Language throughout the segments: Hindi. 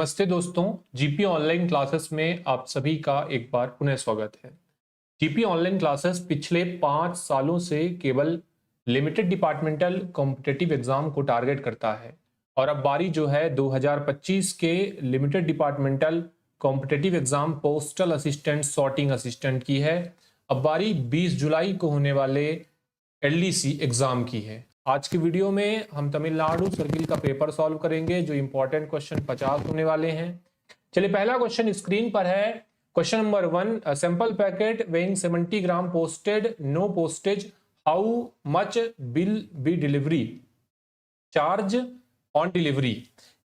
नमस्ते दोस्तों, जीपी ऑनलाइन क्लासेस में आप सभी का एक बार पुनः स्वागत है। जीपी ऑनलाइन क्लासेस पिछले 5 सालों से केवल लिमिटेड डिपार्टमेंटल कॉम्पिटिटिव एग्जाम को टारगेट करता है और अब बारी जो है 2025 के limited departmental competitive exam postal assistant sorting assistant की है। अब बारी 20 जुलाई को होने वाले एलडीसी एग्जाम की है। आज की वीडियो में हम तमिलनाडु सर्किल का पेपर सॉल्व करेंगे जो इंपॉर्टेंट क्वेश्चन 50 होने वाले हैं। चलिए, पहला क्वेश्चन स्क्रीन पर है। Question number 1, sample packet weighing 70 gram posted, no postage, how much will be delivery charge on delivery.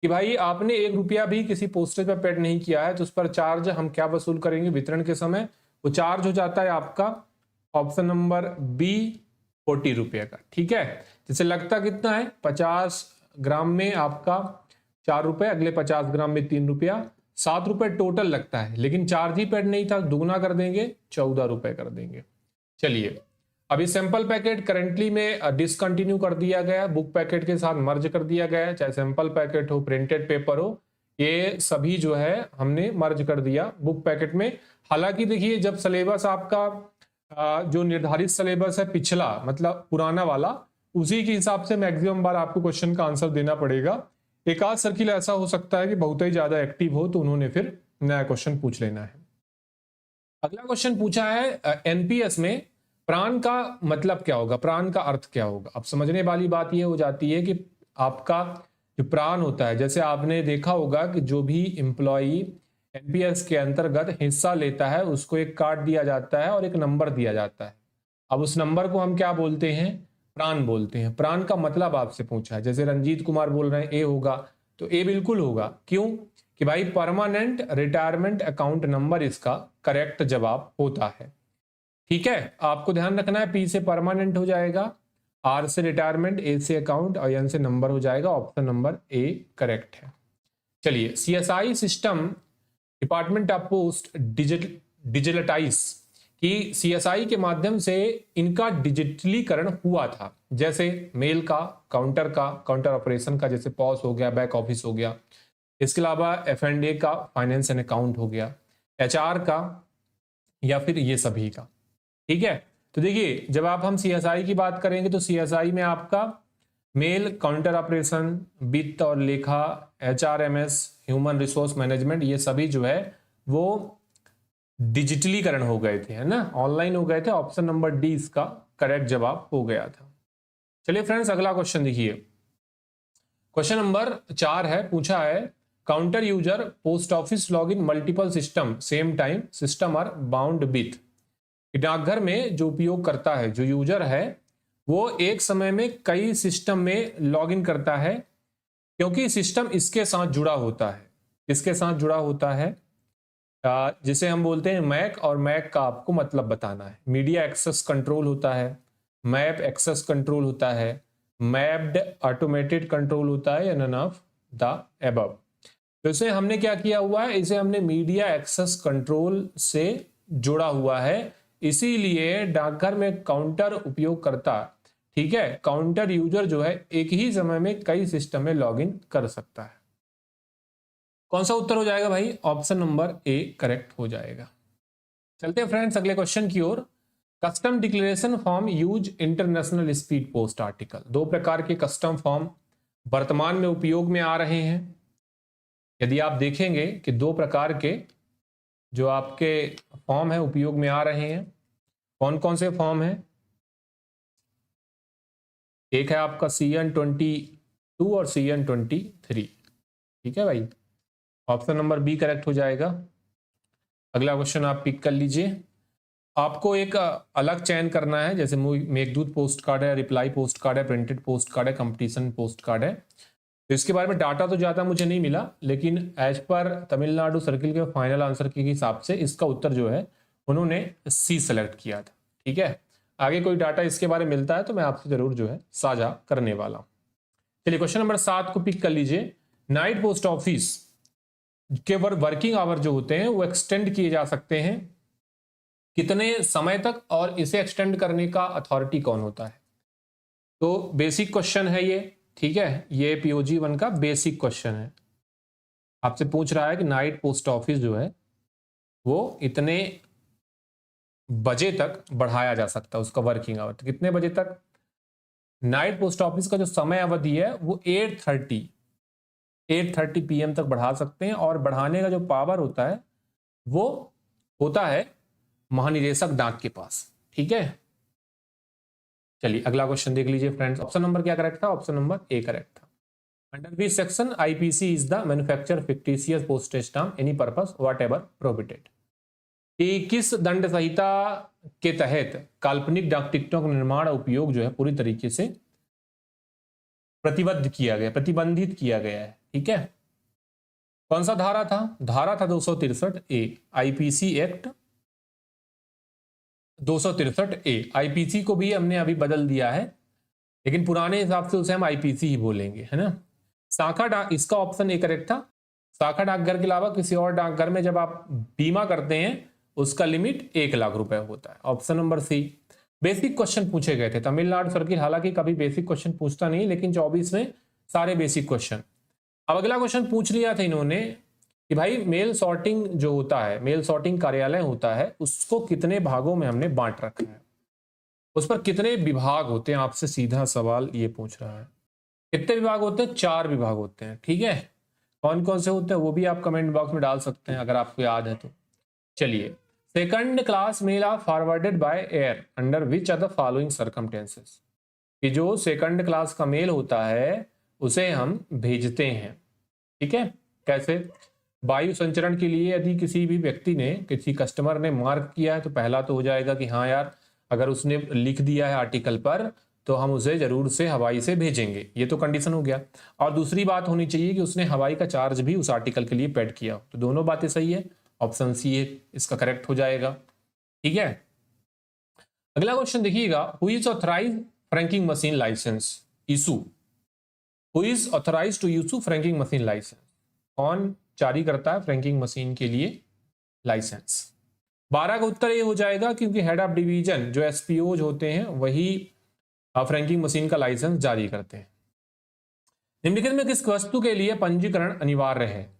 कि भाई आपने 1 रुपया भी किसी पोस्टेज पर पेड नहीं किया है तो उस पर चार्ज हम क्या वसूल करेंगे वितरण के समय। वो चार्ज हो जाता है आपका ऑप्शन नंबर बी 40 रुपये का। ठीक है, जैसे लगता कितना है 50 ग्राम में आपका 4 रुपए, अगले 50 ग्राम में 3 रुपया, 7 रुपए टोटल लगता है, लेकिन चार्ज ही पेड नहीं था, दुगना कर देंगे 14 रुपए कर देंगे। चलिए, अभी सैंपल पैकेट करंटली में डिसकंटिन्यू कर दिया गया, बुक पैकेट के साथ मर्ज कर दिया गया, चाहे सैंपल पैकेट हो प्रिंटेड पेपर हो, ये सभी जो है हमने मर्ज कर दिया बुक पैकेट में। हालांकि देखिए, जब सिलेबस आपका जो निर्धारित सिलेबस है पिछला मतलब पुराना वाला, उसी के हिसाब से मैक्सिमम बार आपको क्वेश्चन का आंसर देना पड़ेगा। एक आध सर्किल ऐसा हो सकता है कि बहुत ही ज्यादा एक्टिव हो तो उन्होंने फिर नया क्वेश्चन पूछ लेना है। अगला क्वेश्चन पूछा है एनपीएस में प्राण का मतलब क्या होगा, प्राण का अर्थ क्या होगा। अब समझने वाली बात यह हो जाती है कि आपका जो प्राण होता है, जैसे आपने देखा होगा कि जो भी एम्प्लॉई एनपीएस के अंतर्गत हिस्सा लेता है उसको एक कार्ड दिया जाता है और एक नंबर दिया जाता है। अब उस नंबर को हम क्या बोलते हैं, प्राण बोलते हैं। प्राण का मतलब आपसे पूछा है, जैसे रंजीत कुमार बोल रहे हैं ए होगा, तो ए बिल्कुल होगा। क्यों कि भाई परमानेंट रिटायरमेंट अकाउंट नंबर इसका करेक्ट जवाब होता है। ठीक है, आपको ध्यान रखना है, पी से परमानेंट हो जाएगा, आर से रिटायरमेंट, ए से अकाउंट और एन से नंबर हो जाएगा। ऑप्शन नंबर ए करेक्ट है। चलिए, CSI system department of post digitalise कि सीएसआई के माध्यम से इनका डिजिटलीकरण हुआ था, जैसे मेल का, काउंटर ऑपरेशन का, जैसे पॉस हो गया, बैक ऑफिस हो गया, इसके अलावा एफ&ए का, फाइनेंस एंड अकाउंट हो गया, एचआर का, या फिर ये सभी का। ठीक है, तो देखिए जब हम सीएसआई की बात करेंगे तो सीएसआई में आपका मेल, काउंटर ऑपरेशन, वित्त और लेखा, एचआरएमएस, ह्यूमन रिसोर्स मैनेजमेंट, ये सभी जो है वो डिजिटलीकरण हो गए थे, है ना, ऑनलाइन हो गए थे। ऑप्शन नंबर डी इसका करेक्ट जवाब हो गया था। चलिए फ्रेंड्स, अगला क्वेश्चन देखिए। क्वेश्चन नंबर 4 है, पूछा है counter user post office log in multiple system same time system are bound with. डाकघर में जो उपयोग करता है, जो यूजर है, वो एक समय में कई सिस्टम में लॉग इन करता है क्योंकि सिस्टम इसके साथ जुड़ा होता है। इसके साथ जुड़ा होता है जिसे हम बोलते हैं मैक, और मैक का आपको मतलब बताना है। मीडिया एक्सेस कंट्रोल होता है, मैप एक्सेस कंट्रोल होता है, मैप्ड ऑटोमेटेड कंट्रोल होता है, या नन ऑफ द अबव। तो इसे हमने क्या किया हुआ है, इसे हमने मीडिया एक्सेस कंट्रोल से जोड़ा हुआ है, इसीलिए डाकघर में काउंटर उपयोग करता, ठीक है, काउंटर यूजर जो है एक ही समय में कई सिस्टम में लॉगिन कर सकता है। कौन सा उत्तर हो जाएगा भाई, ऑप्शन नंबर ए करेक्ट हो जाएगा। चलते हैं फ्रेंड्स अगले क्वेश्चन की ओर। Custom declaration form use international speed post article. 2 प्रकार के कस्टम फॉर्म वर्तमान में उपयोग में आ रहे हैं। यदि आप देखेंगे कि 2 प्रकार के जो आपके फॉर्म है उपयोग में आ रहे हैं, कौन कौन से फॉर्म है, एक है आपका CN22 और CN23। ठीक है भाई, ऑप्शन नंबर बी करेक्ट हो जाएगा। अगला क्वेश्चन आप पिक कर लीजिए। आपको एक अलग चयन करना है, जैसे मेघदूत पोस्ट कार्ड है, रिप्लाई पोस्ट कार्ड है, प्रिंटेड पोस्ट कार्ड है, कंपटीशन पोस्ट कार्ड है। तो इसके बारे में डाटा तो ज़्यादा मुझे नहीं मिला, लेकिन एज पर तमिलनाडु सर्किल के फाइनल आंसर के हिसाब से इसका उत्तर जो है उन्होंने सी सेलेक्ट किया था। ठीक है, आगे कोई डाटा इसके बारे में मिलता है तो मैं आपसे जरूर जो है साझा करने वाला हूँ। चलिए, क्वेश्चन नंबर 7 को पिक कर लीजिए। नाइट पोस्ट ऑफिस के वर्किंग आवर जो होते हैं वो एक्सटेंड किए जा सकते हैं कितने समय तक, और इसे एक्सटेंड करने का अथॉरिटी कौन होता है। तो बेसिक क्वेश्चन है ये, ठीक है, ये POG 1 का बेसिक क्वेश्चन है। आपसे पूछ रहा है कि नाइट पोस्ट ऑफिस जो है वो इतने बजे तक बढ़ाया जा सकता है, उसका वर्किंग आवर तो कितने बजे तक। नाइट पोस्ट ऑफिस का जो समय अवधि है वो 8:30 PM तक बढ़ा सकते हैं, और बढ़ाने का जो पावर होता है वो होता है महानिदेशक डाक के पास। ठीक है, चलिए अगला क्वेश्चन देख लीजिए फ्रेंड्स। ऑप्शन नंबर क्या करेक्ट था? ऑप्शन नंबर ए करेक्ट था। Under which section IPC is the manufacture fictitious postage stamp any purpose what ever prohibited. कि किस दंड संहिता के तहत काल्पनिक डाक टिकटों का निर्माण और उपयोग जो है पूरी तरीके से प्रतिबंधित किया गया है। ठीक है, कौन सा धारा था? धारा था 263A IPC act 263A। IPC को भी हमने अभी बदल दिया है, लेकिन पुराने हिसाब से उसे हम आईपीसी ही बोलेंगे, है ना। शाखा डाक, इसका ऑप्शन ए करेक्ट था। शाखा डाकघर के अलावा किसी और डाकघर में जब आप बीमा करते हैं उसका लिमिट 1 लाख रुपए होता है। Option number C. Basic question पूछे गए थे। तमिलनाडु सर्किल हालांकि कभी बेसिक क्वेश्चन पूछता नहीं, लेकिन 24 में सारे बेसिक क्वेश्चन। अब अगला क्वेश्चन पूछ लिया था इन्होंने कि भाई मेल सॉर्टिंग जो होता है, मेल सॉर्टिंग कार्यालय होता है, उसको कितने भागों में हमने बांट रखा है, उस पर कितने विभाग होते हैं। आपसे सीधा सवाल ये पूछ रहा है। कितने विभाग होते हैं? 4 विभाग होते हैं। ठीक है, कौन कौन से होते हैं वो भी आप कमेंट बॉक्स में डाल सकते हैं अगर आपको याद है तो। चलिए, second class mail are forwarded by air under which are the following circumstances. कि जो सेकंड क्लास का मेल होता है उसे हम भेजते हैं। ठीक है, कैसे? वायु संचरण के लिए यदि किसी भी व्यक्ति ने, किसी कस्टमर ने मार्क किया है तो पहला तो हो जाएगा कि हाँ यार, अगर उसने लिख दिया है आर्टिकल पर तो हम उसे जरूर से हवाई से भेजेंगे, ये तो कंडीशन हो गया। और दूसरी बात होनी चाहिए कि उसने हवाई का चार्ज भी उस आर्टिकल के लिए पेड किया हो। तो दोनों बातें सही है, ऑप्शन सी है इसका करेक्ट हो जाएगा। ठीक है, अगला क्वेश्चन देखिएगा। Who is authorise franking machine licence issue. Who is authorise to issue franking machine licence. कौन जारी करता है फ्रैंकिंग मशीन के लिए लाइसेंस? 12 का उत्तर ये हो जाएगा क्योंकि हेड ऑफ डिवीजन जो एसपीओज होते हैं वही फ्रैंकिंग मशीन का लाइसेंस जारी करते हैं। निम्नलिखित में किस वस्तु के लिए पंजीकरण अनिवार्य है?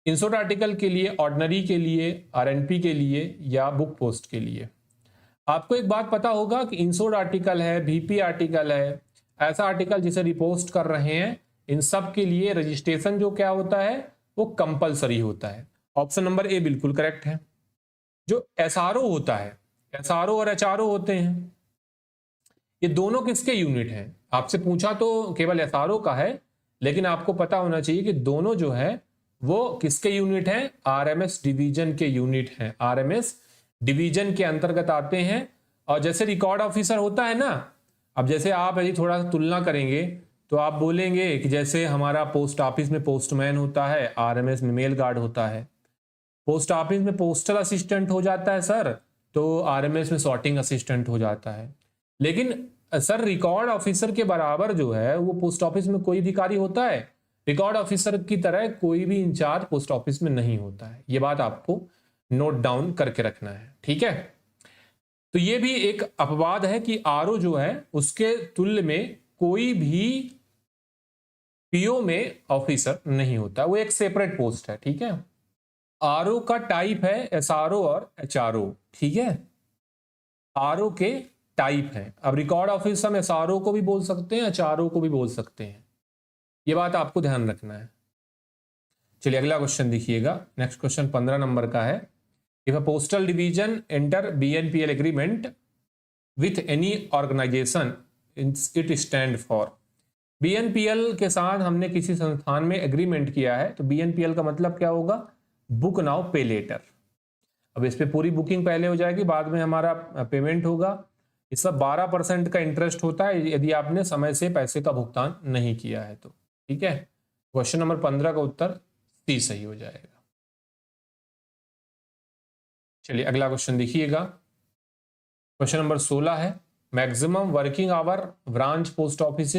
इंश्योर्ड आर्टिकल के लिए, ऑर्डिनरी के लिए, आरएनपी के लिए या बुक पोस्ट के लिए? आपको एक बात पता होगा कि इंश्योर्ड आर्टिकल है, बीपी आर्टिकल है, ऐसा आर्टिकल जिसे रिपोस्ट कर रहे हैं, इन सब के लिए रजिस्ट्रेशन जो क्या होता है वो कंपलसरी होता है। ऑप्शन नंबर ए बिल्कुल करेक्ट है। जो एसआरओ होता है, एसआरओ और एचआरओ होते हैं, ये दोनों किसके यूनिट हैं? आपसे पूछा तो केवल एसआरओ का है, लेकिन आपको पता होना चाहिए कि दोनों जो है वो किसके यूनिट हैं? आरएमएस डिवीजन के यूनिट हैं, आरएमएस डिवीजन के अंतर्गत आते हैं। और जैसे रिकॉर्ड ऑफिसर होता है ना, अब जैसे आप यदि थोड़ा सा तुलना करेंगे तो आप बोलेंगे कि जैसे हमारा पोस्ट ऑफिस में पोस्टमैन होता है, आरएमएस में मेल गार्ड होता है। पोस्ट ऑफिस में पोस्टल असिस्टेंट हो जाता है सर, तो आरएमएस में सॉर्टिंग असिस्टेंट हो जाता है। लेकिन सर रिकॉर्ड ऑफिसर के बराबर जो है वो पोस्ट ऑफिस में कोई अधिकारी होता है? रिकॉर्ड ऑफिसर की तरह कोई भी इंचार्ज पोस्ट ऑफिस में नहीं होता है। ये बात आपको नोट डाउन करके रखना है। ठीक है, तो ये भी एक अपवाद है कि आरओ जो है उसके तुल्य में कोई भी पीओ में ऑफिसर नहीं होता, वो एक सेपरेट पोस्ट है। ठीक है, आरओ का टाइप है एसआरओ और एचआरओ। ठीक है, आरओ के टाइप है। अब रिकॉर्ड ऑफिसर हम एसआरओ को भी बोल सकते हैं, एचआरओ को भी बोल सकते हैं, ये बात आपको ध्यान रखना है। चलिए अगला क्वेश्चन देखिएगा। नेक्स्ट क्वेश्चन 15 नंबर का है। If a postal division enter BNPL agreement with any organisation it stand for. BNPL के साथ हमने किसी संस्थान में एग्रीमेंट किया है, तो बीएनपीएल का मतलब क्या होगा? बुक नाउ पे लेटर। अब इस पे पूरी बुकिंग पहले हो जाएगी, बाद में हमारा पेमेंट होगा। इस पर 12% का इंटरेस्ट होता है यदि आपने समय से पैसे का भुगतान नहीं किया है तो। ठीक है, क्वेश्चन नंबर 15 का उत्तर सी सही हो जाएगा। चलिए अगला क्वेश्चन देखिएगा। क्वेश्चन नंबर 16 है। Maximum working hour branch post office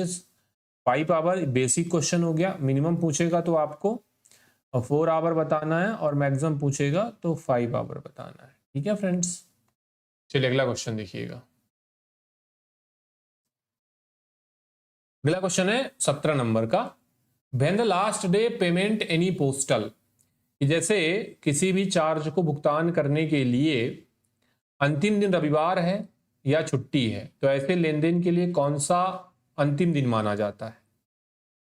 5 hour. Basic question हो गया। मिनिमम पूछेगा तो आपको 4 आवर बताना है और मैक्सिमम पूछेगा तो 5 आवर बताना है। ठीक है फ्रेंड्स, चलिए अगला क्वेश्चन देखिएगा। अगला क्वेश्चन है 17 नंबर का। When the last day payment any postal कि जैसे किसी भी चार्ज को भुगतान करने के लिए अंतिम दिन रविवार है या छुट्टी है, तो ऐसे लेन देन के लिए कौन सा अंतिम दिन माना जाता है?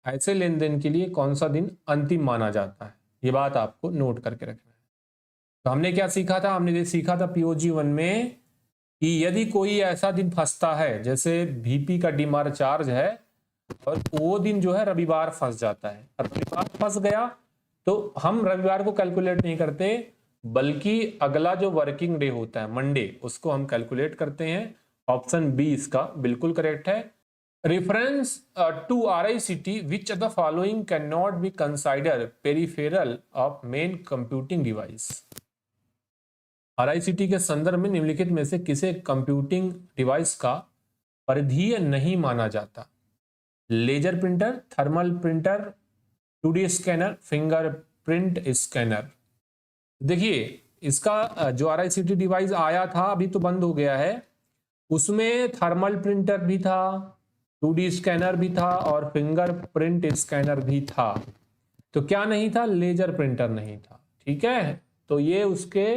ऐसे लेन देन के लिए कौन सा दिन अंतिम माना जाता है, ये बात आपको नोट करके रखना है। तो हमने क्या सीखा था? हमने ये सीखा था पीओजी 1 में कि यदि कोई ऐसा दिन फंसता है, जैसे VP का डीमार चार्ज है और वो दिन जो है रविवार फंस जाता है, और रविवार फंस गया तो हम रविवार को कैलकुलेट नहीं करते, बल्कि अगला जो वर्किंग डे होता है मंडे, उसको हम कैलकुलेट करते हैं। ऑप्शन बी इसका बिल्कुल करेक्ट है। Reference to RICT, which of the following cannot be considered peripheral of main computing device? RICT के संदर्भ में निम्नलिखित में से किसे कंप्यूटिंग डिवाइस का परिधीय नहीं माना जाता? Laser printer, thermal printer, 2D scanner, fingerprint scanner. देखिए इसका जो RICT डिवाइस आया था, अभी तो बंद हो गया है, उसमें थर्मल प्रिंटर भी था, 2D स्कैनर भी था और फिंगरप्रिंट स्कैनर भी था। तो क्या नहीं था? लेजर प्रिंटर नहीं था। ठीक है, तो ये उसके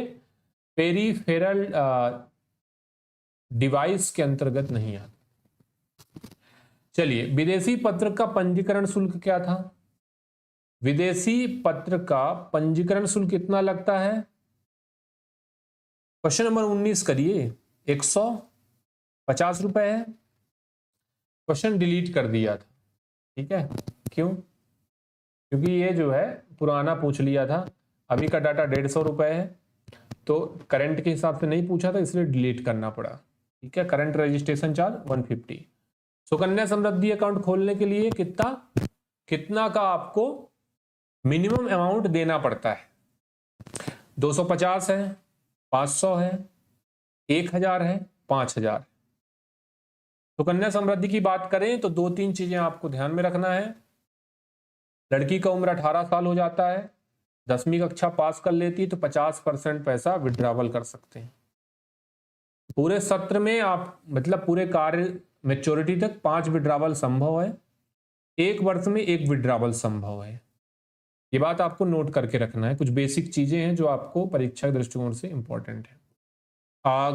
पेरीफेरल डिवाइस के अंतर्गत नहीं आता। चलिए, विदेशी पत्र का पंजीकरण शुल्क क्या था? विदेशी पत्र का पंजीकरण शुल्क कितना लगता है? क्वेश्चन नंबर 19 करिए। 150 रुपए है। क्वेश्चन डिलीट कर दिया था। ठीक है, क्यों? क्योंकि ये जो है पुराना पूछ लिया था, अभी का डाटा 150 रुपए है, तो करंट के हिसाब से नहीं पूछा था, इसलिए डिलीट करना पड़ा। ठीक है, current registration charge 150। Sukanya Samriddhi account खोलने के लिए कितना का आपको मिनिमम अमाउंट देना पड़ता है? 250 है, 500 है, 1000 है, 5000। सुकन्या समृद्धि की बात करें तो 2-3 चीजें आपको ध्यान में रखना है। लड़की का उम्र 18 साल हो जाता है, 10वीं कक्षा पास कर लेती है तो 50% पैसा विड्रॉवल कर सकते हैं। पूरे सत्र में आप मतलब पूरे कार्य मैच्योरिटी तक 5 विड्रॉवल संभव है, 1 वर्ष में 1 विड्रॉवल संभव है। ये बात आपको नोट करके रखना है। कुछ बेसिक चीजें हैं जो आपको परीक्षा के दृष्टिकोण से इंपॉर्टेंट है।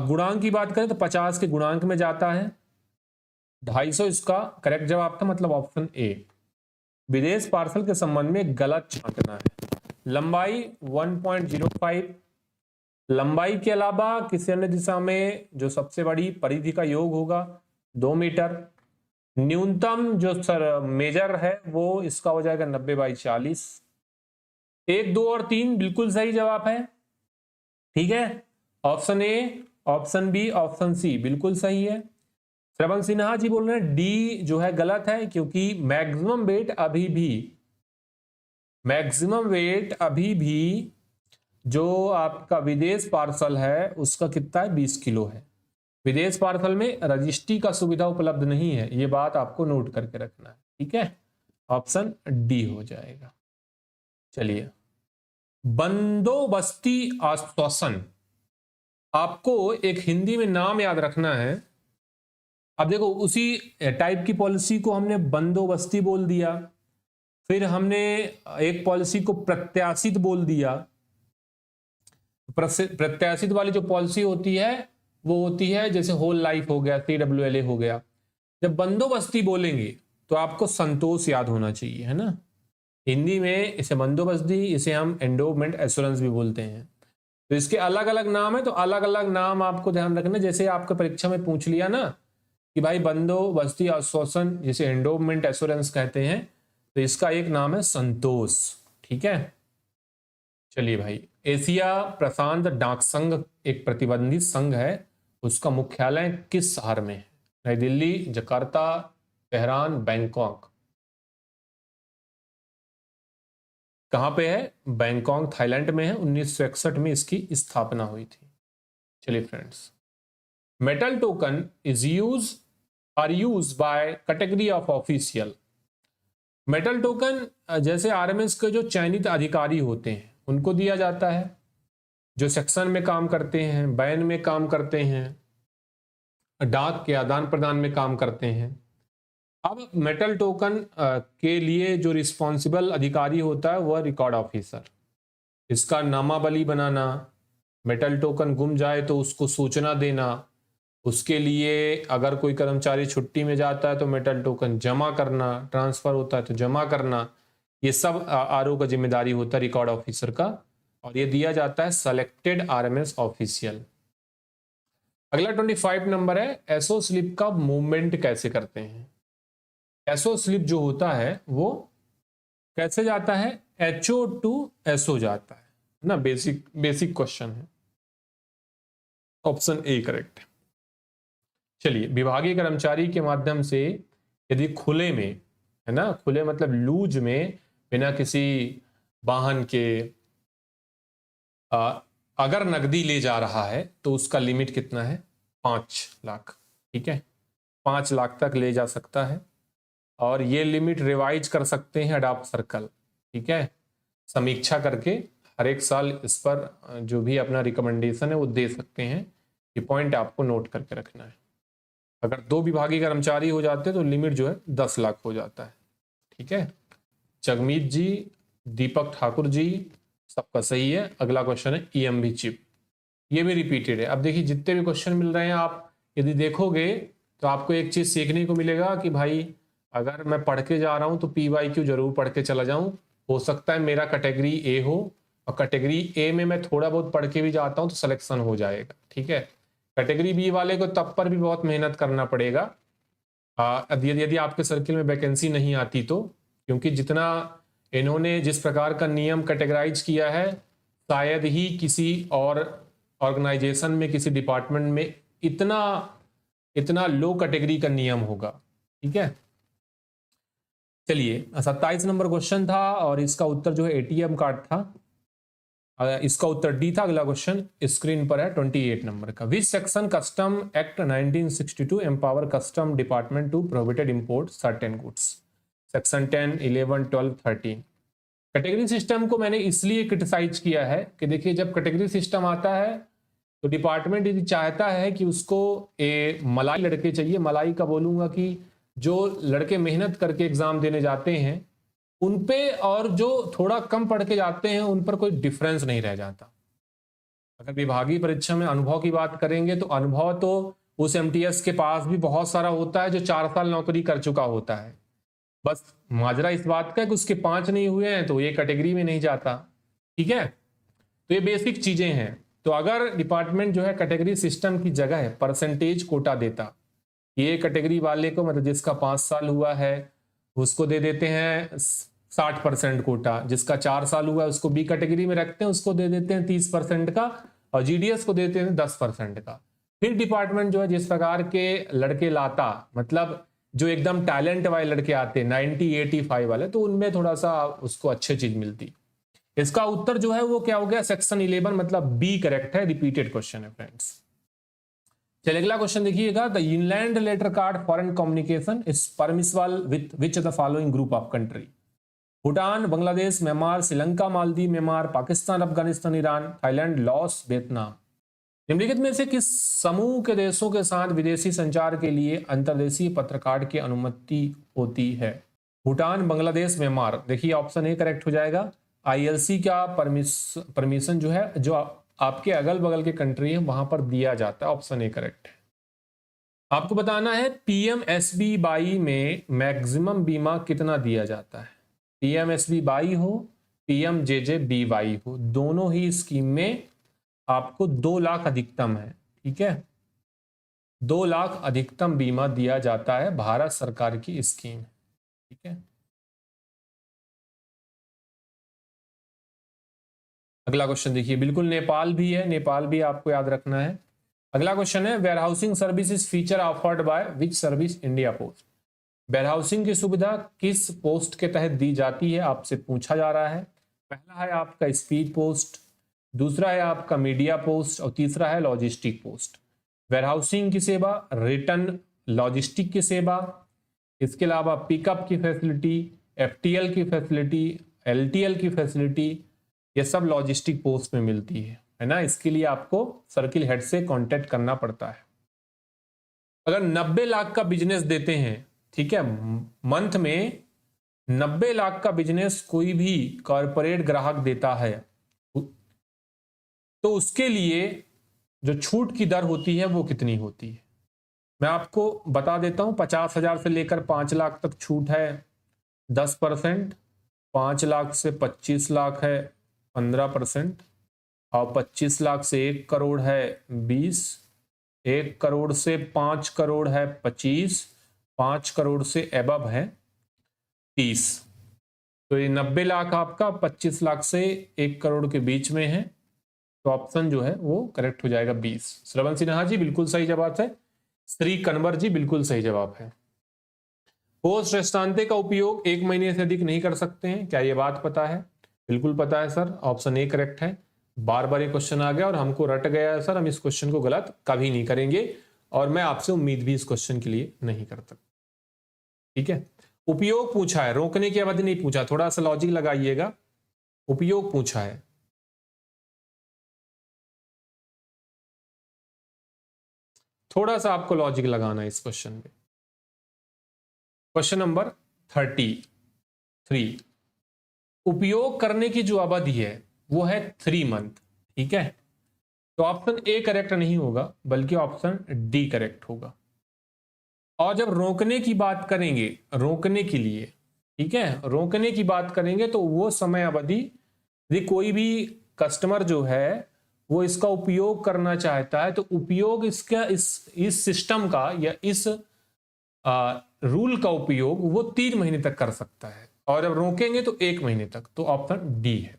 गुणांक की बात करें तो 50 के गुणांक में जाता है, 250 इसका करेक्ट जवाब था, मतलब ऑप्शन ए। विदेश पार्सल के संबंध में गलत छांटना है। लंबाई 1.05, लंबाई के अलावा किसी अन्य दिशा में जो सबसे बड़ी परिधि का योग होगा 2 मीटर। न्यूनतम जो मेजर है वो इसका हो जाएगा 90/40। 1, 2 और 3 बिल्कुल सही जवाब है। ठीक है, option A, option B, option C बिल्कुल सही है। श्रवण सिन्हा जी बोल रहे हैं डी जो है गलत है, क्योंकि मैक्सिमम वेट अभी भी जो आपका विदेश पार्सल है उसका कितना है? 20 किलो है। विदेश पार्सल में रजिस्ट्री का सुविधा उपलब्ध नहीं है, ये बात आपको नोट करके रखना है। ठीक है, ऑप्शन डी हो जाएगा। चलिए, बंदोबस्ती आश्वासन, आपको एक हिंदी में नाम याद रखना है। अब देखो, उसी टाइप की पॉलिसी को हमने बंदोबस्ती बोल दिया, फिर हमने एक पॉलिसी को प्रत्याशित बोल दिया। प्रत्याशित वाली जो पॉलिसी होती है वो होती है जैसे होल लाइफ हो गया, CWLA हो गया। जब बंदोबस्ती बोलेंगे तो आपको संतोष याद होना चाहिए, है ना। हिंदी में इसे बंदोबस्ती, इसे हम एंडोमेंट एश्योरेंस भी बोलते हैं। तो इसके अलग अलग नाम है, तो अलग अलग नाम आपको ध्यान रखना। जैसे आपको परीक्षा में पूछ लिया ना कि भाई बंदोबस्ती आश्वासन, जिसे एंडोमेंट एश्योरेंस कहते हैं, तो इसका एक नाम है संतोष। ठीक है, चलिए भाई, एशिया प्रशांत डाक संघ एक प्रतिबंधित संघ है, उसका मुख्यालय किस शहर में है? नई दिल्ली, जकार्ता, तेहरान, बैंकॉक। कहां पे है? बैंकॉक थाईलैंड में है। 1961 में इसकी स्थापना हुई थी। चलिए friends, metal token are use by category of official. Metal token जैसे RMS के जो चयनित अधिकारी होते हैं उनको दिया जाता है, जो सेक्शन में काम करते हैं, बैन में काम करते हैं, डाक के आदान प्रदान में काम करते हैं। अब मेटल टोकन के लिए जो रिस्पॉन्सिबल अधिकारी होता है वह रिकॉर्ड ऑफिसर। इसका नामावली बनाना, मेटल टोकन गुम जाए तो उसको सूचना देना, उसके लिए अगर कोई कर्मचारी छुट्टी में जाता है तो मेटल टोकन जमा करना, ट्रांसफर होता है तो जमा करना, ये सब आरओ का जिम्मेदारी होता है रिकॉर्ड ऑफिसर का, और ये दिया जाता है सेलेक्टेड आरएमएस ऑफिशियल। अगला 25 नंबर है एसओ स्लिप का मूवमेंट कैसे करते हैं। एसओ स्लिप जो होता है वो कैसे जाता है, एचओ टू एसओ जाता है ना, बेसिक क्वेश्चन है, ऑप्शन ए करेक्ट है। चलिए, विभागीय कर्मचारी के माध्यम से यदि खुले में, है ना, खुले मतलब लूज में, बिना किसी वाहन के अगर नकदी ले जा रहा है तो उसका लिमिट कितना है, 5 लाख। ठीक है, 5 लाख तक ले जा सकता है, और ये लिमिट रिवाइज कर सकते हैं अडॉप्ट सर्कल। ठीक है, समीक्षा करके हर एक साल इस पर जो भी अपना रिकमेंडेशन है वो दे सकते हैं। ये पॉइंट आपको नोट करके रखना है। अगर 2 विभागीय कर्मचारी हो जाते हैं तो लिमिट जो है 10 लाख हो जाता है। ठीक है, जगमीत जी, दीपक ठाकुर जी, सबका सही है। अगला क्वेश्चन है ईएमवी चिप, ये भी रिपीटेड है। अब देखिए, जितने भी क्वेश्चन मिल रहे हैं आप यदि देखोगे तो आपको एक चीज सीखने को मिलेगा कि भाई अगर मैं पढ़ के जा रहा हूं तो PYQ जरूर पढ़ के चला जाऊं। हो सकता है मेरा कैटेगरी ए हो, और कैटेगरी ए में मैं थोड़ा बहुत पढ़ के भी जाता हूं तो सिलेक्शन हो जाएगा। ठीक है, कैटेगरी बी वाले को तब पर भी बहुत मेहनत करना पड़ेगा यदि आपके सर्किल में वैकेंसी नहीं आती तो, क्योंकि जितना इन्होंने जिस प्रकार का नियम कैटेगराइज किया है, शायद ही किसी और ऑर्गेनाइजेशन में, किसी डिपार्टमेंट में इतना लो कैटेगरी का नियम होगा। ठीक है, चलिए 27 नंबर क्वेश्चन था, और इसका उत्तर जो है एटीएम कार्ड था, इसका उत्तर डी था। अगला क्वेश्चन स्क्रीन पर है 28 नंबर का। Which section custom act 1962 empower custom department to prohibited import certain goods. Section 10, 11, 12, 13। Category system को मैंने इसलिए क्रिटिसाइज किया है कि देखिए, जब कैटेगरी सिस्टम आता है तो डिपार्टमेंट यदि चाहता है कि उसको मलाई लड़के चाहिए, मलाई का बोलूंगा कि जो लड़के मेहनत करके एग्जाम देने जाते हैं उन पे, और जो थोड़ा कम पढ़ के जाते हैं उन पर कोई डिफरेंस नहीं रह जाता। अगर विभागीय परीक्षा में अनुभव की बात करेंगे तो अनुभव तो उस MTS के पास भी बहुत सारा होता है जो 4 साल नौकरी कर चुका होता है। बस माजरा इस बात का है कि उसके 5 नहीं हुए हैं तो ये कैटेगरी में नहीं जाता। ठीक है, तो ये बेसिक चीजें हैं। तो अगर डिपार्टमेंट जो है कैटेगरी सिस्टम की जगह है परसेंटेज कोटा देता, ये कैटेगरी वाले को मतलब जिसका 5 साल हुआ है उसको दे देते हैं 60% कोटा, जिसका 4 साल हुआ है उसको बी कैटेगरी में रखते हैं, उसको दे देते हैं 30% का, और GDS को देते हैं 10% का। फिर डिपार्टमेंट जो है जिस प्रकार के लड़के लाता, मतलब जो एकदम टैलेंट वाले लड़के आते 90, 85 वाले, तो उनमें थोड़ा सा उसको अच्छी चीज मिलती। इसका उत्तर जो है वो क्या हो गया, सेक्शन 11 मतलब बी करेक्ट है। रिपीटेड क्वेश्चन है फ्रेंड्स। चलिए अगला क्वेश्चन देखिएगा। The inland letter card foreign communication is permissible with which of the following group of country. Bhutan, Bangladesh, Myanmar, Sri Lanka, Maldives, Myanmar, Pakistan, Afghanistan, Iran, Thailand, Laos, Vietnam. निम्नलिखित में से किस समूह के देशों के साथ विदेशी संचार के लिए अंतर्देशीय पत्र कार्ड की अनुमति होती है। भूटान, बांग्लादेश, म्यांमार। देखिए ऑप्शन ए करेक्ट हो जाएगा। ILC का परमिशन जो है, जो आपके अगल बगल के कंट्री है वहां पर दिया जाता है। ऑप्शन ए करेक्ट है। आपको बताना है PMSBY में मैक्सिमम बीमा कितना दिया जाता है। PMSBY हो, PMJJBY हो, दोनों ही स्कीम में आपको 2 लाख अधिकतम है। ठीक है, 2 लाख अधिकतम बीमा दिया जाता है, भारत सरकार की स्कीम। ठीक है, अगला क्वेश्चन देखिए, बिल्कुल नेपाल भी है, नेपाल भी आपको याद रखना है। अगला क्वेश्चन है warehousing services feature offered by which service India post. Warehousing की सुविधा किस पोस्ट के तहत दी जाती है, आपसे पूछा जा रहा है। पहला है आपका स्पीड पोस्ट, दूसरा है आपका मीडिया पोस्ट, और तीसरा है लॉजिस्टिक पोस्ट। वेयर हाउसिंग की सेवा, रिटर्न लॉजिस्टिक की सेवा, इसके अलावा पिकअप की फैसिलिटी, FTL की फैसिलिटी, LTL की फैसिलिटी, ये सब लॉजिस्टिक पोस्ट में मिलती है ना। इसके लिए आपको सर्किल हेड से कांटेक्ट करना पड़ता है। अगर 90 लाख का बिजनेस देते हैं, ठीक है, मंथ में 90 लाख का बिजनेस कोई भी कॉरपोरेट ग्राहक देता है, तो उसके लिए जो छूट की दर होती है वो कितनी होती है, मैं आपको बता देता हूं। 50,000 से लेकर 5 लाख तक छूट है 10%, 5 लाख से 25 लाख है 15%, और 25 लाख से 1 करोड़ है 20, 1 करोड़ से 5 करोड़ है 25, 5 करोड़ से एबव है 30। तो ये 90 लाख आपका 25 लाख से 1 करोड़ के बीच में है, तो ऑप्शन जो है वो करेक्ट हो जाएगा 20। श्रवण सिन्हा जी बिल्कुल सही जवाब है। श्री कन्वर जी बिल्कुल सही जवाब है। पोस्ट रेस्टांते का उपयोग 1 महीने से अधिक नहीं कर सकते हैं, क्या ये बात पता है? बिल्कुल पता है सर, ऑप्शन ए करेक्ट है। बार बार ये क्वेश्चन आ गया और हमको रट गया है सर, हम इस क्वेश्चन को गलत कभी नहीं करेंगे, और मैं आपसे उम्मीद भी इस क्वेश्चन के लिए नहीं करता। ठीक है, उपयोग पूछा है, रोकने की अवधि नहीं पूछा, थोड़ा सा लॉजिक लगाइएगा। उपयोग पूछा है, थोड़ा सा आपको लॉजिक लगाना है इस क्वेश्चन में। क्वेश्चन नंबर 33, उपयोग करने की जो अवधि है वो है 3 मंथ। ठीक है, तो ऑप्शन ए करेक्ट नहीं होगा बल्कि ऑप्शन डी करेक्ट होगा। और जब रोकने की बात करेंगे, रोकने के लिए, ठीक है, रोकने की बात करेंगे तो वो समय अवधि, यदि कोई भी कस्टमर जो है वो इसका उपयोग करना चाहता है तो उपयोग इसका इस सिस्टम का या इस रूल का उपयोग वो 3 महीने तक कर सकता है, और जब रोकेंगे तो 1 महीने तक, तो ऑप्शन डी है।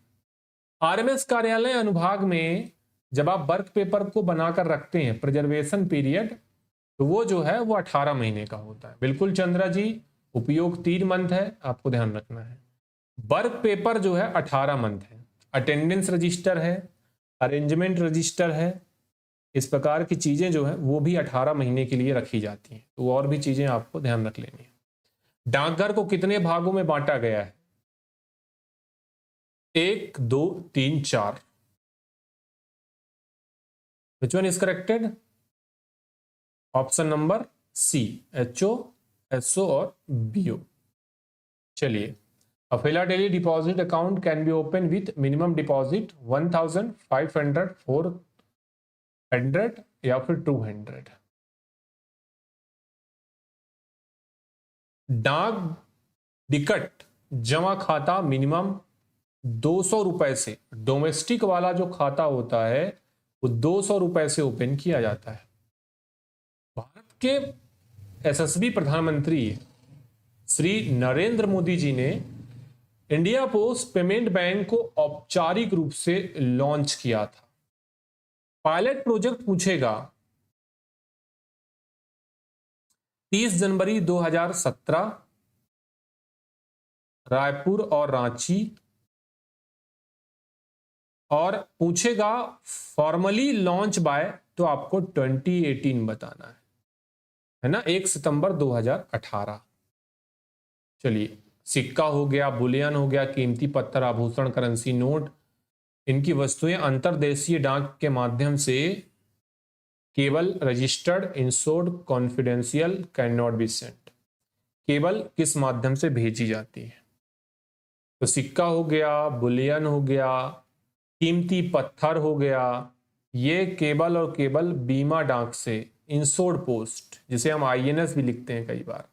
आरएमएस कार्यालय अनुभाग में जब आप वर्क पेपर को बनाकर रखते हैं, प्रिजर्वेशन पीरियड, तो वो जो है वो 18 महीने का होता है। बिल्कुल चंद्रा जी, उपयोग 3 मंथ है, आपको ध्यान रखना है। वर्क पेपर जो है 18 मंथ है। अटेंडेंस रजिस्टर है, अरेंजमेंट रजिस्टर है, इस प्रकार की चीजें जो है वो भी 18 महीने के लिए रखी जाती हैं, तो और भी चीजें आपको ध्यान रख लेनी है। डाकघर को कितने भागों में बांटा गया है? 1, 2, 3, 4। Which one is corrected? Option number C, HO, SO और बीओ। चलिए, अ फिलाडेली deposit account can be open with minimum deposit 1,000, 500, 400 या फिर 200। डाक टिकट जमा खाता मिनिमम 200 रुपए से, डोमेस्टिक वाला जो खाता होता है वो 200 रुपए से ओपन किया जाता है। भारत के यशस्वी प्रधानमंत्री श्री नरेंद्र मोदी जी ने इंडिया पोस्ट पेमेंट बैंक को औपचारिक रूप से लॉन्च किया था। पायलट प्रोजेक्ट पूछेगा 30 जनवरी 2017, रायपुर और रांची, और पूछेगा फॉर्मली लॉन्च बाय, तो आपको 2018 बताना है ना, 1 सितंबर 2018। चलिए, सिक्का हो गया, बुलियन हो गया, कीमती पत्थर, आभूषण, करेंसी नोट, इनकी वस्तुएं अंतर्देशीय डाक के माध्यम से केवल registered, insured, confidential, can not be sent, केवल किस माध्यम से भेजी जाती है? तो सिक्का हो गया, बुलियन हो गया, कीमती पत्थर हो गया, ये केवल और केवल बीमा डाक से, इंश्योर्ड पोस्ट, जिसे हम आईएनएस भी लिखते हैं कई बार,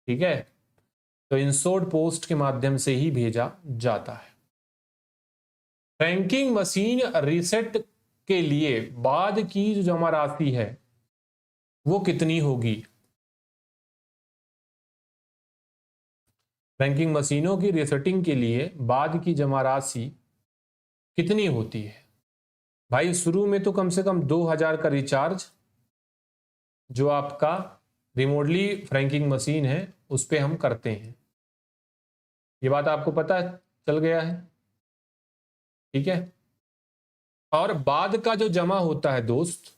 ठीक है, तो इंश्योर्ड पोस्ट के माध्यम से ही भेजा जाता है। फ्रैंकिंग मशीन रीसेट के लिए बाद की जो जमा राशि है वो कितनी होगी? फ्रैंकिंग मशीनों की रीसेटिंग के लिए बाद की जमा राशि कितनी होती है? भाई शुरू में तो कम से कम 2000 का रिचार्ज जो आपका रिमोटली फ्रैंकिंग मशीन है उस पर हम करते हैं, ये बात आपको पता चल गया है, ठीक है। और बाद का जो जमा होता है दोस्त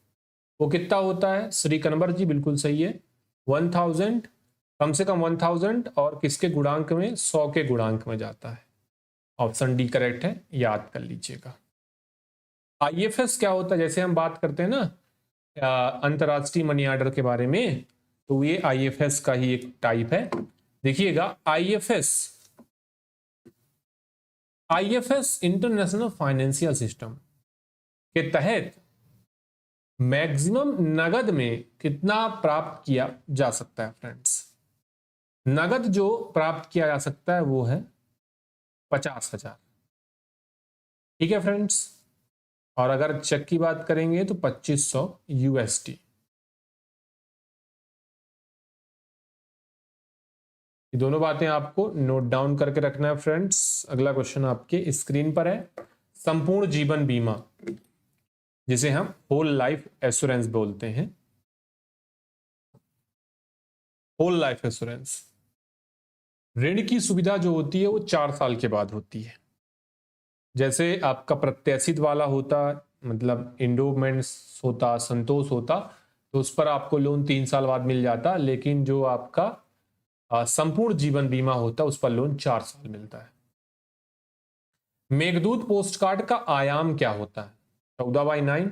वो कितना होता है? श्री कन्वर जी बिल्कुल सही है, 1000, कम से कम 1000, और किसके गुणांक में? 100 के गुणांक में जाता है। ऑप्शन डी करेक्ट है, याद कर लीजिएगा। आईएफएस क्या होता है? जैसे हम बात करते हैं ना अंतरराष्ट्रीय मनी ऑर्डर के बारे में, तो ये आईएफएस का ही एक टाइप है। देखिएगा, आईएफएस इंटरनेशनल फाइनेंशियल सिस्टम के तहत मैक्सिमम नगद में कितना प्राप्त किया जा सकता है फ्रेंड्स? नगद जो प्राप्त किया जा सकता है वो है 50,000। ठीक है फ्रेंड्स। और अगर चेक की बात करेंगे तो 2500 USD। ये दोनों बातें आपको नोट डाउन करके रखना है फ्रेंड्स। अगला क्वेश्चन आपके स्क्रीन पर है। संपूर्ण जीवन बीमा, जिसे हम होल लाइफ एश्योरेंस बोलते हैं, होल लाइफ एश्योरेंस, ऋण की सुविधा जो होती है वो 4 साल के बाद होती है। जैसे आपका प्रत्याशित वाला होता, मतलब इंडोमेंट्स होता, संतोष होता, तो उस पर आपको लोन 3 साल बाद मिल जाता, लेकिन जो आपका संपूर्ण जीवन बीमा होता उस पर लोन 4 साल मिलता है। मेघदूत पोस्ट कार्ड का आयाम क्या होता है? 14/9।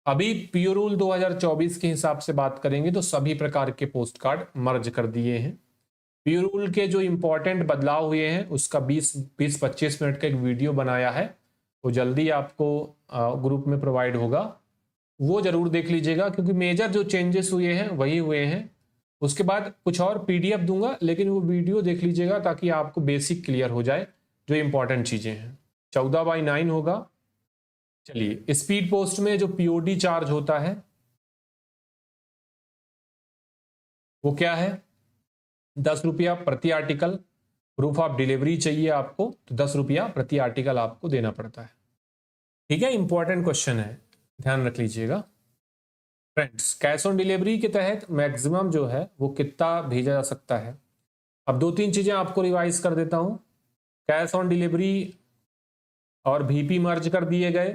अभी पीओ रूल 2024 के हिसाब से बात करेंगे तो सभी प्रकार के पोस्ट कार्ड मर्ज कर दिए हैं। पीओ रूल के जो इंपॉर्टेंट बदलाव हुए हैं उसका 20-25 मिनट का एक वीडियो बनाया है, वो जल्दी आपको ग्रुप में प्रोवाइड होगा, वो जरूर देख लीजिएगा, क्योंकि मेजर जो चेंजेस हुए हैं वही हुए हैं। उसके बाद कुछ और PDF दूंगा, लेकिन वो वीडियो देख लीजिएगा ताकि आपको बेसिक क्लियर हो जाए जो इंपॉर्टेंट चीजें हैं। 14/9 होगा। चलिए, स्पीड पोस्ट में जो POD चार्ज होता है वो क्या है? 10 रुपया प्रति आर्टिकल। प्रूफ ऑफ डिलीवरी चाहिए आपको तो 10 रुपया प्रति आर्टिकल आपको देना पड़ता है। ठीक है, इंपॉर्टेंट क्वेश्चन है, ध्यान रख लीजिएगा फ्रेंड्स। कैश ऑन डिलीवरी के तहत मैक्सिमम जो है वो कितना भेजा जा सकता है? अब 2-3 चीजें आपको रिवाइज कर देता हूं। कैश ऑन डिलीवरी और VP मर्ज कर दिए गए,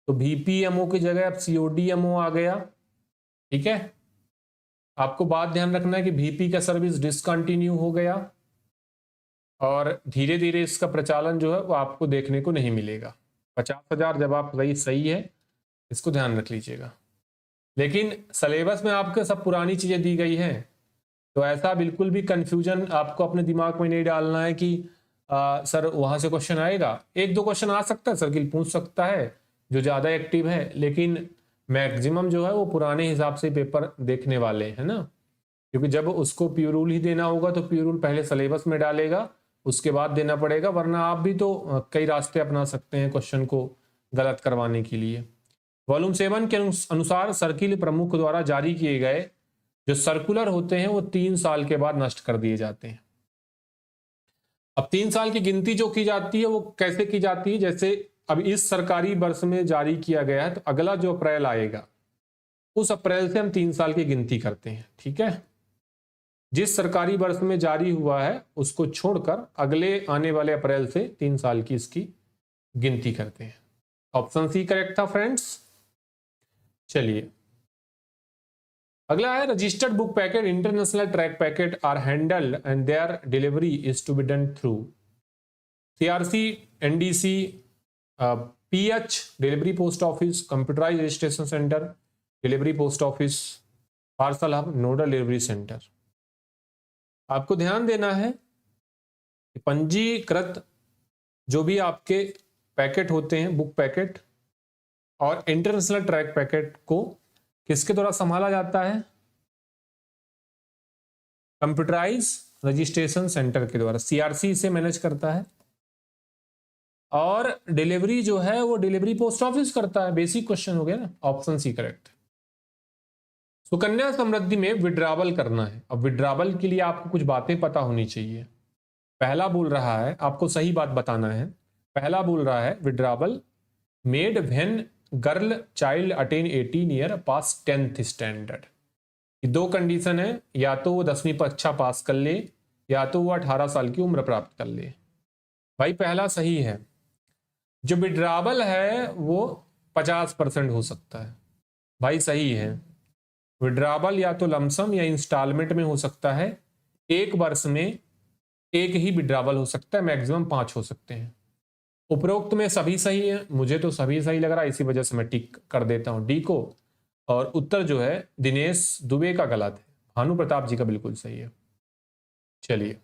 तो VPMO की जगह अब CODMO आ गया। ठीक है, आपको बात ध्यान रखना है कि VP का सर्विस डिसकंटिन्यू हो गया और धीरे धीरे इसका प्रचालन जो है वो आपको देखने को नहीं मिलेगा। 50,000 जब आप सही है, इसको ध्यान रख लीजिएगा। लेकिन सिलेबस में आपके सब पुरानी चीजें दी गई हैं, तो ऐसा बिल्कुल भी कंफ्यूजन आपको अपने दिमाग में नहीं डालना है कि सर वहां से क्वेश्चन आएगा। 1-2 क्वेश्चन आ सकता है, सर्किल पूछ सकता है जो ज्यादा एक्टिव है, लेकिन मैक्सिमम जो है वो पुराने हिसाब से पेपर देखने वाले हैं ना, क्योंकि जब उसको प्योर रूल ही देना होगा तो प्योर रूल पहले सिलेबस में डालेगा, उसके बाद देना पड़ेगा, वरना आप भी तो कई रास्ते अपना सकते हैं क्वेश्चन को गलत करवाने के लिए। वॉल्यूम 7 के अनुसार सर्किल प्रमुख द्वारा जारी किए गए जो सर्कुलर होते हैं वो 3 साल के बाद नष्ट कर दिए जाते हैं। अब 3 साल की गिनती जो की जाती है वो कैसे की जाती है? जैसे अब इस सरकारी वर्ष में जारी किया गया है तो अगला जो अप्रैल आएगा उस अप्रैल से हम 3 साल की गिनती करते हैं। ठीक है, जिस सरकारी वर्ष में जारी हुआ है उसको छोड़कर अगले आने वाले अप्रैल से 3 साल की इसकी गिनती करते हैं। ऑप्शन सी करेक्ट था फ्रेंड्स। चलिए, अगला है registered book packet international track packet are handled and their delivery is to be done through CRC, NDC, PH delivery post office, computerise registration centre delivery post office, parcel hub, nodal delivery centre. आपको ध्यान देना है कि पंजीकृत जो भी आपके पैकेट होते हैं, बुक पैकेट और इंटरनेशनल ट्रैक पैकेट को किसके द्वारा संभाला जाता है? कंप्यूटराइज रजिस्ट्रेशन सेंटर के द्वारा। CRC इसे मैनेज करता है और डिलीवरी जो है वो डिलीवरी पोस्ट ऑफिस करता है। बेसिक क्वेश्चन हो गया ना, option C correct. Sukanya Samriddhi में विड्रावल करना है। अब विड्रावल के लिए आपको कुछ बातें पता होनी चाहिए। पहला बोल रहा है, आपको सही बात बताना है, पहला बोल रहा है withdrawal made when girl child attain 18 year pass 10th standard. 2 condition है, या तो वो 10वीं कक्षा पास कर ले या तो वो 18 साल की उम्र प्राप्त कर ले। भाई पहला सही है। जो विड्रावल है वो 50% हो सकता है, भाई सही है। विड्रावल या तो लमसम या इंस्टॉलमेंट में हो सकता है। एक वर्ष में एक ही विड्रावल हो सकता है, मैक्सिमम 5 हो सकते हैं। उपरोक्त में सभी सही है, मुझे तो सभी सही लग रहा है, इसी वजह से मैं टिक कर देता हूं डी को। और उत्तर जो है दिनेश दुबे का गलत है, भानु प्रताप जी का बिल्कुल सही है। चलिए,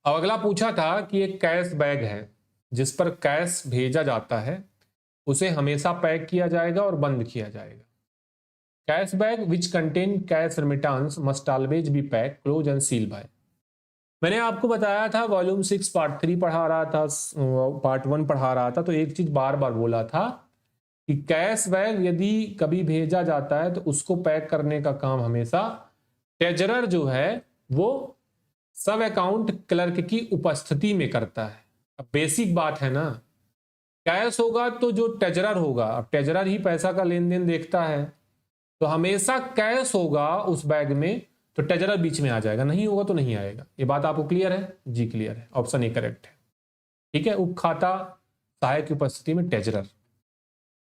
अब अगला पूछा था कि एक कैश बैग है जिस पर कैश भेजा जाता है उसे हमेशा पैक किया जाएगा और बंद किया जाएगा। Cash bag which contain cash remittance must always be pack, close and seal by. मैंने आपको बताया था वॉल्यूम 6 पार्ट 3 पढ़ा रहा था, पार्ट 1 पढ़ा रहा था, तो एक चीज बार बार बोला था कि कैश बैग यदि कभी भेजा जाता है तो उसको पैक करने का काम हमेशा ट्रेजरर जो है वो सब अकाउंट क्लर्क की उपस्थिति में करता है। अब बेसिक बात है ना, कैश होगा तो जो ट्रेजरर होगा, अब ट्रेजरर ही पैसा का लेन देन देखता है, तो हमेशा कैश होगा उस बैग में तो ट्रेजरर बीच में आ जाएगा, नहीं होगा तो नहीं आएगा। ये बात आपको क्लियर है? जी क्लियर है, ऑप्शन ए करेक्ट है। ठीक है, उप खाता सहायक की उपस्थिति में ट्रेजरर।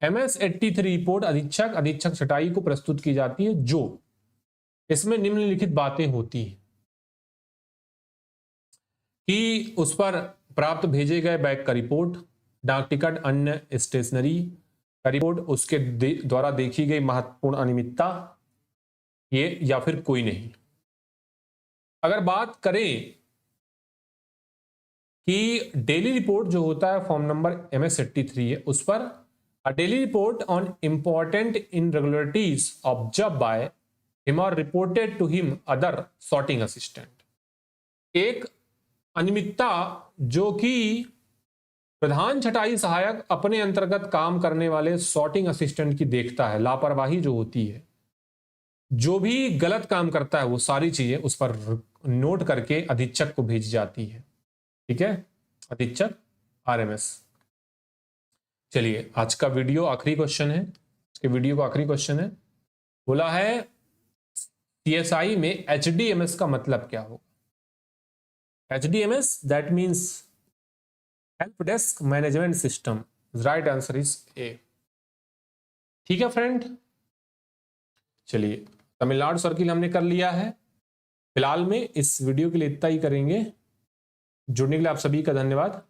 MS 83 रिपोर्ट अधीक्षक छटाई को प्रस्तुत की जाती है जो इसमें निम्नलिखित बातें होती हैं कि उस पर प्राप्त भेजे गए बैग का रिपोर्ट, डाक टिकट, अन्य स्टेशनरी का रिपोर्ट, उसके द्वारा देखी गई महत्वपूर्ण अनियमितता, ये या फिर कोई नहीं। अगर बात करें कि डेली रिपोर्ट जो होता है फॉर्म नंबर MS 83 है, उस पर a daily report on important irregularities observe by him और reported to him other sorting assistant. एक अनियमितता जो कि प्रधान छटाई सहायक अपने अंतर्गत काम करने वाले सॉर्टिंग असिस्टेंट की देखता है, लापरवाही जो होती है, जो भी गलत काम करता है वो सारी चीजें उस पर नोट करके अधीक्षक को भेजी जाती है। ठीक है, अधीक्षक RMS। चलिए आज का वीडियो आखिरी क्वेश्चन है, इसके वीडियो का आखिरी क्वेश्चन है, बोला है CSI में HDMS का मतलब क्या होगा? HDMS that means help desk management system. Right answer is A। ठीक है फ्रेंड, चलिए तमिलनाडु सर्किल हमने कर लिया है। फिलहाल में इस वीडियो के लिए इतना ही करेंगे। जुड़ने के लिए आप सभी का धन्यवाद।